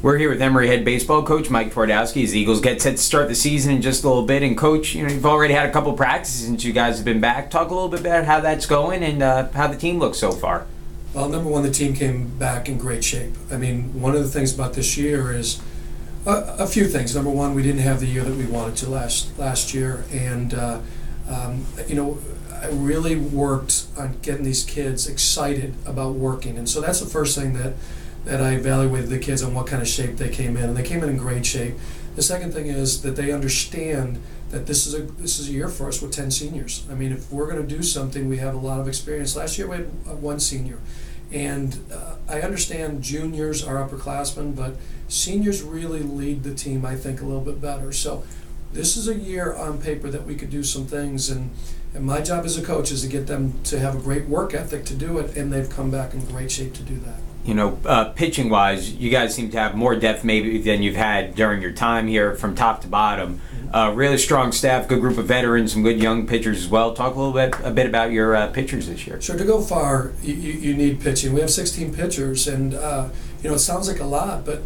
We're here with Emory head baseball coach Mike Twardoski as the Eagles get set to start the season in just a little bit. And Coach, you've already had a couple practices since you guys have been back. Talk a little bit about how that's going and how the team looks so far. Well, number one, the team came back in great shape. I mean, one of the things about this year is a few things. Number one, we didn't have the year that we wanted to last year, and I really worked on getting these kids excited about working, and so that's the first thing that I evaluated the kids on what kind of shape they came in, and they came in great shape. The second thing is that they understand that this is a year for us with 10 seniors. I mean, if we're going to do something, we have a lot of experience. Last year we had one senior, and I understand juniors are upperclassmen, but seniors really lead the team, I think, a little bit better. So this is a year on paper that we could do some things, and my job as a coach is to get them to have a great work ethic to do it, and they've come back in great shape to do that. Pitching-wise, you guys seem to have more depth maybe than you've had during your time here from top to bottom. Really strong staff, good group of veterans, some good young pitchers as well. Talk a bit about your pitchers this year. Sure. To go far, you need pitching. We have 16 pitchers, and it sounds like a lot, but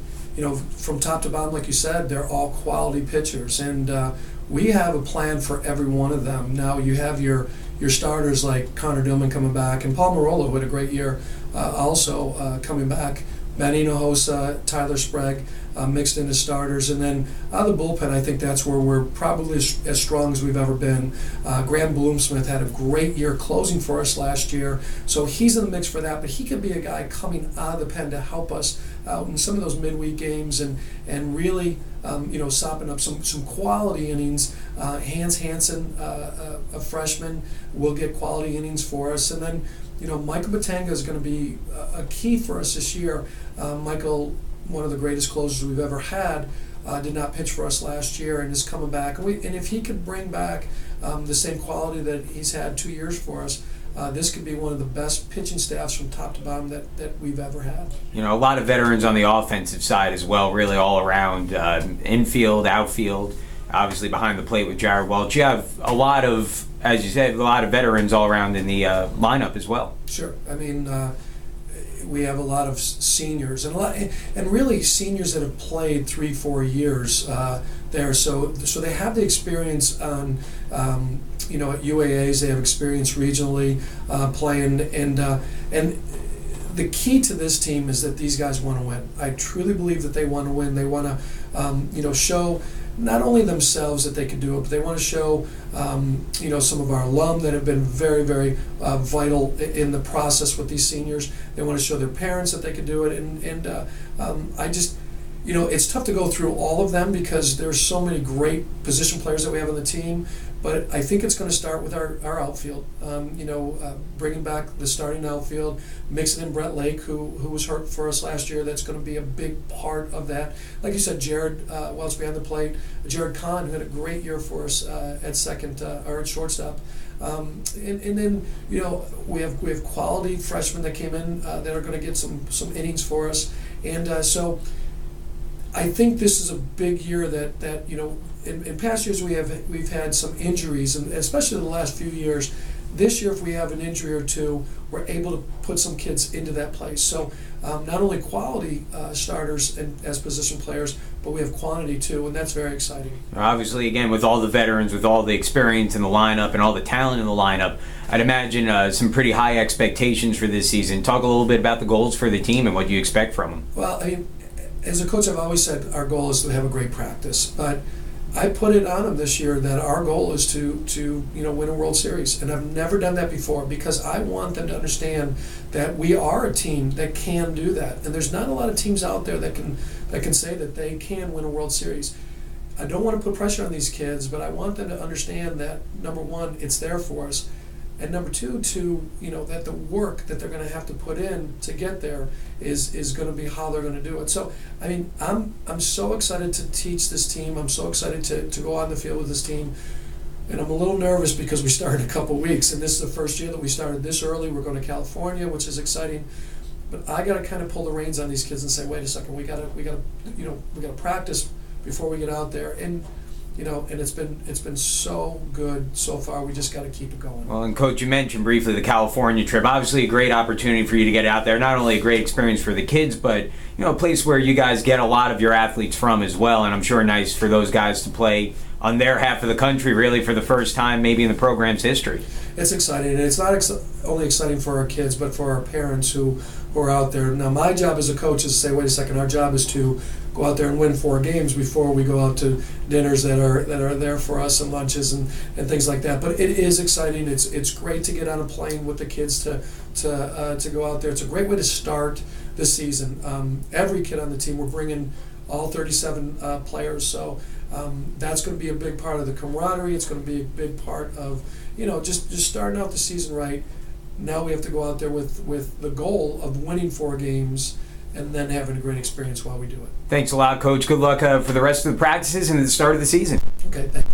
from top to bottom, like you said, they're all quality pitchers, and we have a plan for every one of them. Now you have your starters like Connor Dillman coming back, and Paul Marolo, who had a great year, also coming back. Manny Hinojosa, Tyler Sprague mixed into starters, and then out of the bullpen, I think that's where we're probably as strong as we've ever been. Graham Bloomsmith had a great year closing for us last year, so he's in the mix for that, but he could be a guy coming out of the pen to help us out in some of those midweek games and really sopping up some quality innings. Hans Hansen, a freshman, will get quality innings for us, and then Michael Batanga is going to be a key for us this year. Michael, one of the greatest closers we've ever had, did not pitch for us last year and is coming back. And if he could bring back the same quality that he's had 2 years for us, this could be one of the best pitching staffs from top to bottom that we've ever had. A lot of veterans on the offensive side as well, really all around, infield, outfield, obviously behind the plate with Jared Welch. You have a lot of, as you said, a lot of veterans all around in the lineup as well. Sure. I mean, we have a lot of seniors and really seniors that have played 3-4 years there. So they have the experience on at UAAs. They have experience regionally playing, and the key to this team is that these guys want to win. I truly believe that they want to win. They want to show not only themselves that they can do it, but they want to show some of our alum that have been very, very vital in the process with these seniors. They want to show their parents that they can do it, and I just it's tough to go through all of them because there's so many great position players that we have on the team. But I think it's going to start with our outfield. Bringing back the starting outfield, mixing in Brett Lake, who was hurt for us last year. That's going to be a big part of that. Like you said, Jared Welch behind the plate. Jared Kahn, who had a great year for us at second or at shortstop. And then we have quality freshmen that came in that are going to get some innings for us. And so I think this is a big year that in past years we've had some injuries, and especially in the last few years. This year, if we have an injury or two, we're able to put some kids into that place. So not only quality starters as position players, but we have quantity too, and that's very exciting. Obviously, again, with all the veterans, with all the experience in the lineup and all the talent in the lineup, I'd imagine some pretty high expectations for this season. Talk a little bit about the goals for the team and what you expect from them. Well, I mean, as a coach, I've always said our goal is to have a great practice, but I put it on them this year that our goal is to win a World Series, and I've never done that before because I want them to understand that we are a team that can do that, and there's not a lot of teams out there that can say that they can win a World Series. I don't want to put pressure on these kids, but I want them to understand that number one, it's there for us, and number two, that the work that they're going to have to put in to get there is going to be how they're going to do it. So, I mean, I'm so excited to teach this team. I'm so excited to go on the field with this team. And I'm a little nervous because we started in a couple weeks, and this is the first year that we started this early. We're going to California, which is exciting. But I got to kind of pull the reins on these kids and say, wait a second, we got to practice before we get out there. And and it's been so good so far. We just got to keep it going. Well, and Coach, you mentioned briefly the California trip. Obviously, a great opportunity for you to get out there. Not only a great experience for the kids, but a place where you guys get a lot of your athletes from as well. And I'm sure nice for those guys to play on their half of the country, really for the first time, maybe in the program's history. It's exciting, and it's not only exciting for our kids, but for our parents who are out there. Now, my job as a coach is to say, wait a second, our job is to go out there and win 4 games before we go out to dinners that are there for us and lunches and things like that. But it is exciting. It's great to get on a plane with the kids to go out there. It's a great way to start the season. Every kid on the team, we're bringing all 37 players, so that's going to be a big part of the camaraderie. It's going to be a big part of just starting out the season right. Now we have to go out there with the goal of winning 4 games and then having a great experience while we do it. Thanks a lot, Coach. Good luck for the rest of the practices and the start of the season. Okay, thanks.